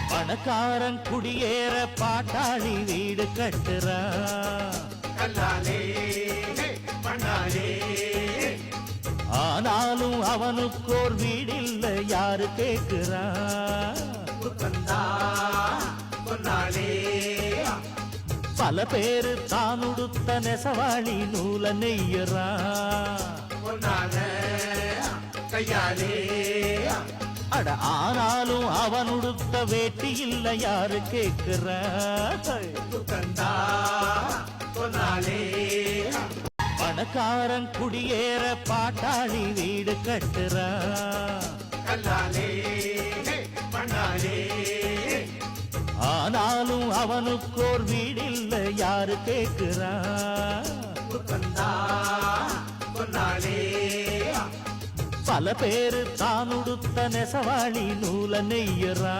பணக்காரன் குடியேற பாட்டாளி வீடு கட்டுறா ஆனாலும் அவனுக்கோர் வீடில்ல யாரு கேக்குறா பல பேரு தான் உடுத்த நெசவாளி நூல நெய்யறா அட ஆனாலும் அவன் உடுத்த வேட்டி இல்ல யாரு கேக்குறா பணக்காரன் குடியேற பாட்டாளி வீடு கட்டுறா ஆனாலும் அவனுக்கோர் வீடில்ல யாரு கேக்குறா பல பேரு தான் உடுத்த நெசவாளி நூல நெய்யறா